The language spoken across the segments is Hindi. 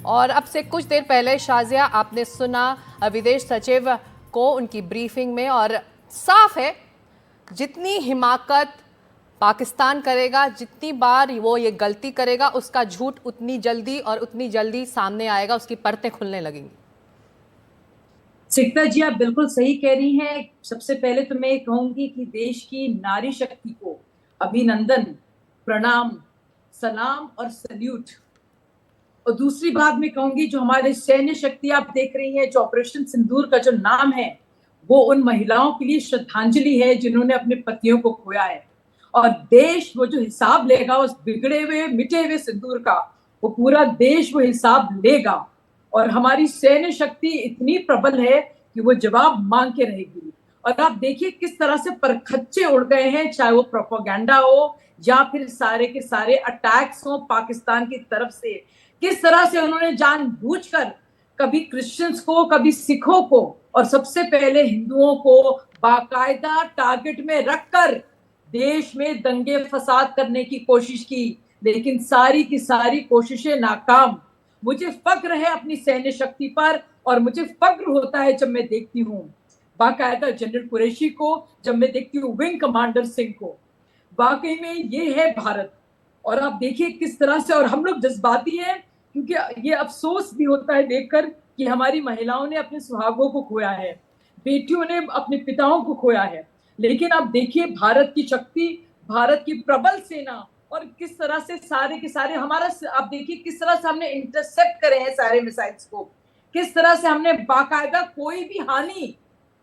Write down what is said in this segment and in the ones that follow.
और अब से कुछ देर पहले शाजिया आपने सुना विदेश सचिव को उनकी ब्रीफिंग में, और साफ है जितनी हिमाकत पाकिस्तान करेगा, जितनी बार वो ये गलती करेगा, उसका झूठ उतनी जल्दी सामने आएगा, उसकी परतें खुलने लगेंगी। सिकता जी, आप बिल्कुल सही कह रही हैं। सबसे पहले तो मैं कहूंगी कि देश की नारी शक्ति को अभिनंदन, प्रणाम, सलाम और सल्यूट। और दूसरी बात मैं कहूंगी, जो हमारे सैन्य शक्ति आप देख रही हैं, जो ऑपरेशन सिंदूर का जो नाम है, वो उन महिलाओं के लिए श्रद्धांजलि है जिन्होंने अपने पतियों को खोया है। और देश वो जो हिसाब लेगा उस बिगड़े हुए मिटे हुए सिंदूर का, वो पूरा देश वो हिसाब लेगा। और हमारी सैन्य शक्ति इतनी प्रबल है कि वो जवाब मांग के रहेगी। और आप देखिए किस तरह से परखच्चे उड़ गए हैं, चाहे वो प्रोपोगंडा हो या फिर सारे के सारे अटैक्स हो पाकिस्तान की तरफ से। किस तरह से उन्होंने जानबूझकर कभी क्रिश्चियंस को, कभी सिखों को, और सबसे पहले हिंदुओं को बाकायदा टारगेट में रखकर देश में दंगे फसाद करने की कोशिश की। लेकिन सारी की सारी कोशिशें नाकाम। मुझे फक्र है अपनी सैन्य शक्ति पर, और मुझे फक्र होता है जब मैं देखती हूँ बाकायदा जनरल कुरैशी को, जब मैं देखती हूँ विंग कमांडर सिंह को। वाकई में ये है भारत। और आप देखिए किस तरह से, और हम लोग जज्बाती हैं क्योंकि ये अफसोस भी होता है देखकर कि हमारी महिलाओं ने अपने सुहागों को खोया है, बेटियों ने अपने पिताओं को खोया है। लेकिन आप देखिए भारत की शक्ति, भारत की प्रबल सेना, और किस तरह से सारे के सारे हमारा, आप देखिए किस तरह से हमने इंटरसेप्ट करे हैं सारे मिसाइल्स को। किस तरह से हमने बाकायदा कोई भी हानि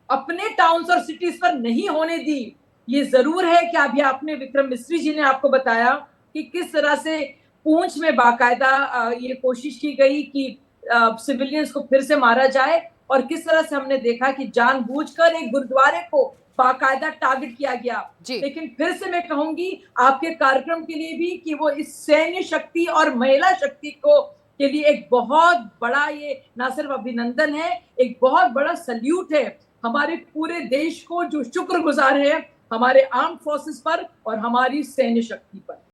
अपने टाउन्स और सिटीज पर नहीं होने दी। ये जरूर है कि अभी आपने, विक्रम मिस्री जी ने आपको बताया कि किस तरह से पूंछ में बाकायदा ये कोशिश की गई कि सिविलियंस को फिर से मारा जाए। और किस तरह से हमने देखा कि जानबूझकर एक गुरुद्वारे को बाकायदा टारगेट किया गया। जी, लेकिन फिर से मैं कहूंगी आपके कार्यक्रम के लिए भी कि वो इस सैन्य शक्ति और महिला शक्ति को के लिए एक बहुत बड़ा, ये ना सिर्फ अभिनंदन है, एक बहुत बड़ा सल्यूट है हमारे पूरे देश को, जो शुक्रगुजार है हमारे आर्म फोर्सेस पर और हमारी सैन्य शक्ति पर।